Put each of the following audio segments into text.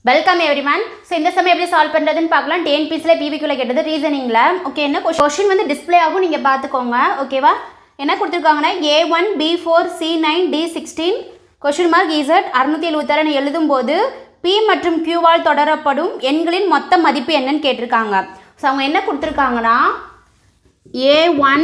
Welcome everyone. So இந்த சமயம் எப்படி சால்வ் பண்ணுறதுன்னு பார்க்கலாம். டிஎன்பிசியில் பிவிக்குள்ளே கேட்டது ரீசனிங்கில். ஓகே, என்ன கொஷின் வந்து டிஸ்பிளே ஆகும், நீங்கள் பார்த்துக்கோங்க. ஓகேவா? என்ன கொடுத்துருக்காங்கன்னா A1 B4 C9 D16 question mark Z 676 எழுதும்போது P மற்றும் Qவால் தொடரப்படும் எண்களின் மொத்த மதிப்பு என்னன்னு கேட்டிருக்காங்க. ஸோ அவங்க என்ன கொடுத்துருக்காங்கன்னா A1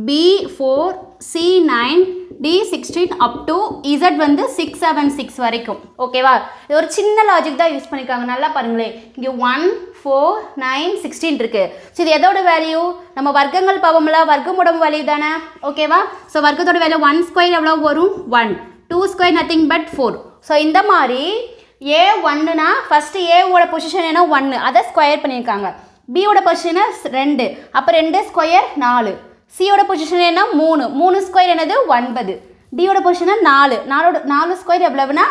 B4 C9 D16 up to Z வந்து 676 வரைக்கும். ஓகேவா? இது ஒரு சின்ன லாஜிக் தான் யூஸ் பண்ணியிருக்காங்க. நல்லா பாருங்களேன், இங்கே 1 4 9 16 இருக்குது. ஸோ இது எதோட வேல்யூ? நம்ம வர்க்கங்கள் பாவம்ல வர்க்கமுடம் வேல்யூ தானே. ஓகேவா? ஸோ வர்க்கத்தோட வேல்யூ 1 ஸ்கொயர் எவ்வளோ வரும்? 1. 2 ஸ்கொயர் நத்திங் பட் 4. ஸோ இந்த மாதிரி A1னா ஃபஸ்ட்டு ஏவோட பொசிஷன் என்ன? 1, அதை ஸ்கொயர் பண்ணியிருக்காங்க. பியோட பொசிஷன் 2, அப்போ 2 ஸ்கொயர் 4. சியோட பொசிஷன் என்ன? 3, 3 ஸ்கொயர் என்னது? 9. டியோட பொசிஷன் 4, 4 ஸ்கொயர் எவ்வளவுனா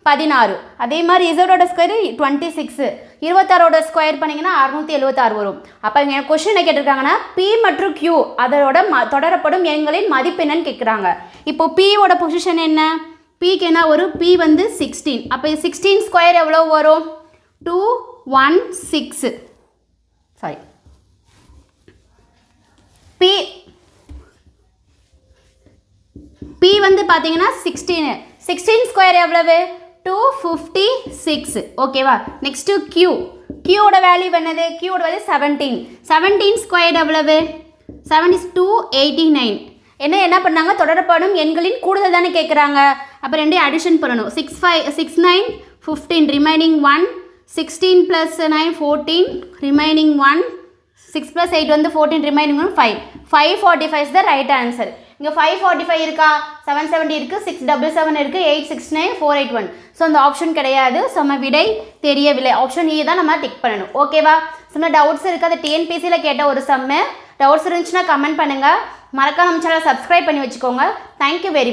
16. அதே மாதிரி இசடோட ஸ்கொயர் 26, 26ஓட ஸ்கொயர் பண்ணிங்கன்னா 676 வரும். அப்போ இங்கே கொஸ்டின் என்ன கேட்டிருக்காங்கன்னா P மற்றும் Q அதோட தொடரப்படும் எண்களின் மதிப்பு என்னன்னு கேட்குறாங்க. இப்போ Pயோட பொசிஷன் என்ன? Pக்கு என்ன வரும்? P வந்து 16. அப்போ 16 ஸ்கொயர் எவ்வளோ வரும்? 216. சாரி, P வந்து பார்த்தீங்கன்னா 16 ஸ்கொயர் எவ்வளவு? 256. ஓகேவா? நெக்ஸ்ட்டு Qயோட வேல்யூ என்னது? Qயோட வேல்யூ 17 ஸ்கொயர் எவ்வளவு? 7 is 289. என்ன பண்ணாங்க? தொடரப்படும் எண்களின் கூடுதல் தானே கேட்குறாங்க. அப்போ ரெண்டையும் அடிஷன் பண்ணணும். 6 9 15 ரிமைனிங் 1, 16 + 9 14 ரிமைனிங் 1, 6 + 8 வந்து 14 remaining 1 5. 545 is the right answer. இங்கே 545 இருக்கா? 770 இருக்குது, 677 இருக்குது, 869 481. ஸோ அந்த ஆப்ஷன் கிடையாது. ஸோ நம்ம விடை தெரியவில்லை. ஆப்ஷன் E தான் நம்ம டிக் பண்ணணும். ஓகேவா? சில டவுட்ஸ் இருக்குது. அது டிஎன்பிசியில் கேட்ட ஒரு சம்மு. டவுட்ஸ் இருந்துச்சுன்னா கமெண்ட் பண்ணுங்கள். மறக்காம நம்ம சேனலை சப்ஸ்கிரைப் பண்ணி வச்சுக்கோங்க. Thank you very much.